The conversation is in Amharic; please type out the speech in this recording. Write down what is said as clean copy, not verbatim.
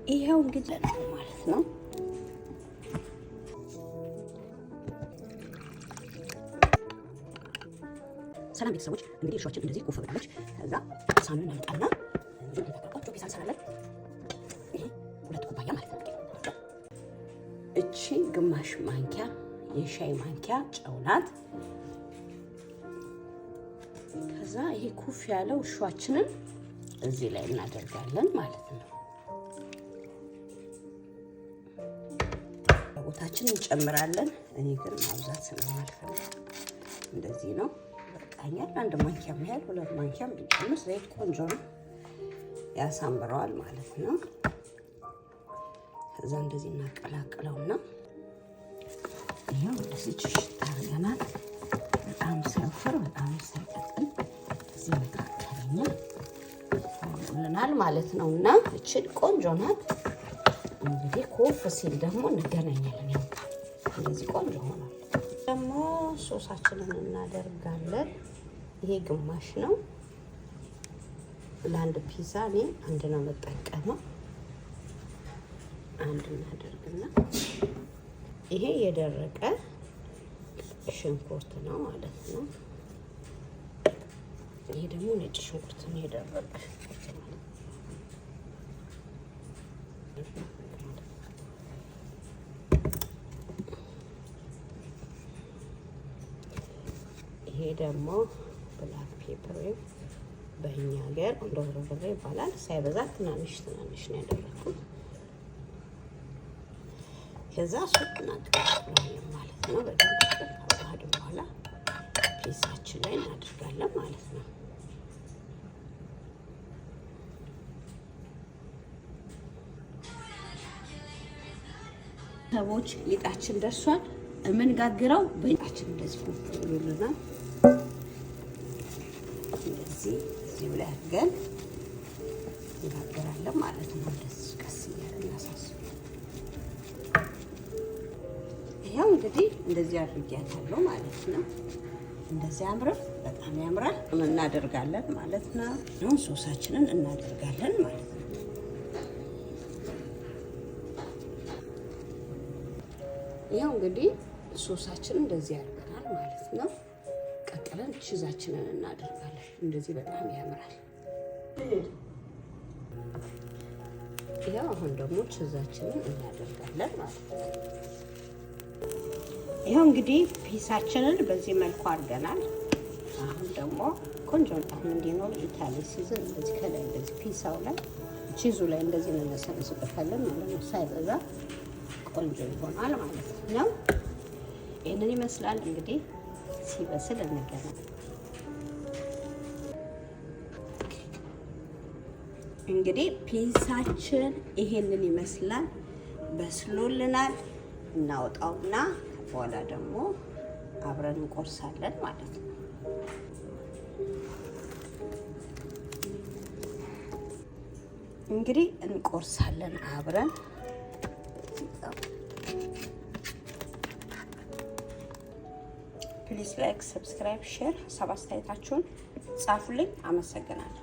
ይሄው እንግዲህ ማለት ነው። ሰላም ቤተሰቦች፣ እንግዲህ እርሾችን እንደዚህ ኩፍ ብላለች። ከዛ ሳኑን እናመጣና እንግዲህ ተቀጣጣ ፒሳ እንሰራለን። ይሄ 2 ኩባያ ማለት ነው። እቺ ግማሽ ማንኪያ የሻይ ማንኪያ ጨው ናት። ከዛ ይሄ ኩፍ ያለው እርሾችንን እዚህ ላይ እናደርጋለን ማለት ነው። ቦታችንን እንጨምራለን። እኔ ግን ማብዛት ስለማልፈልግ እንደዚህ ነው በቃኛል። 1 ማንኪያ ያህል 2 ማንኪያ ቢጨምር ዘይት ቆንጆ ነው፣ ያሳምረዋል ማለት ነው። ከዛ እንደዚህ እናቀላቅለውና ይሄው እንደዚህ ሽታ አድርገናል። በጣም ሳይወፍር በጣም ሳይቀጥን እዚህ መካከለኛ ሆነናል ማለት ነው። እና እቺን ቆንጆ ናት። እንግዲህ ኮፍ ሲል ደግሞ እንገናኛለን። ያው እንደዚህ ቆንጆ ሆኗል። ደግሞ ሶሳችንን እናደርጋለን። ይሄ ግማሽ ነው ለአንድ ፒዛ። እኔ 1 ነው የምጠቀመው። 1 እናደርግና ይሄ የደረቀ ሽንኩርት ነው ማለት ነው። ይሄ ደግሞ ነጭ ሽንኩርት ነው የደረቀ። ይሄ ደግሞ ብላክ ፔፐር በእኛ ሀገር እንደ በርበሬ ይባላል። ሳይበዛ ትናንሽ ነው ያደረኩት። ከዛ ሱፕ እናቀርባለን ማለት ነው። በደንብ ከተዋሃደ በኋላ ፒሳችን ላይ እናደርጋለን ማለት ነው። ሰዎች ሊጣችን ደርሷል። የምንጋግረው በሊጣችን እንደዚህ ኩፍ ብሎልናል። እንደዚህ እዚሁ ላይ አድርገን እንጋግራለን ማለት ነው። እንደዚህ ቀስ እያለ እናሳስብ። ይሄው እንግዲህ እንደዚህ አድርጊያታለሁ ማለት ነው። እንደዚህ ያምራል፣ በጣም ያምራል። እናደርጋለን ማለት ነው። አሁን ሶሳችንን እናደርጋለን ማለት ነው። ይሄው እንግዲህ ሶሳችንን እንደዚህ ያደርጋል ማለት ነው። ቀጥለን ቺዛችንን እናደርጋለን። እንደዚህ በጣም ያምራል። ይሄው አሁን ደግሞ ቺዛችንን እናደርጋለን ማለት ነው። ይሄው እንግዲህ ፒሳችንን በዚህ መልኩ አድርገናል። አሁን ደግሞ ቆንጆ ጣዕም እንዲኖር ኢታሊ ሲዝን እንደዚህ ከላይ እንደዚህ ፒሳው ላይ ቺዙ ላይ እንደዚህ እንነሰንስበታለን ማለት ነው። ሳይበዛ ቆንጆ ይሆናል ማለት ነው። ይሄንን ይመስላል እንግዲህ ሲበስል እንገናኝ። እንግዲህ ፒሳችን ይሄንን ይመስላል፣ በስሎልናል። እናወጣውና በኋላ ደግሞ አብረን እንቆርሳለን ማለት ነው። እንግዲህ እንቆርሳለን አብረን። ፕሊዝ ላይክ፣ ሰብስክራይብ፣ ሼር፣ ሀሳብ አስተያየታችሁን ጻፉልኝ። አመሰግናለሁ።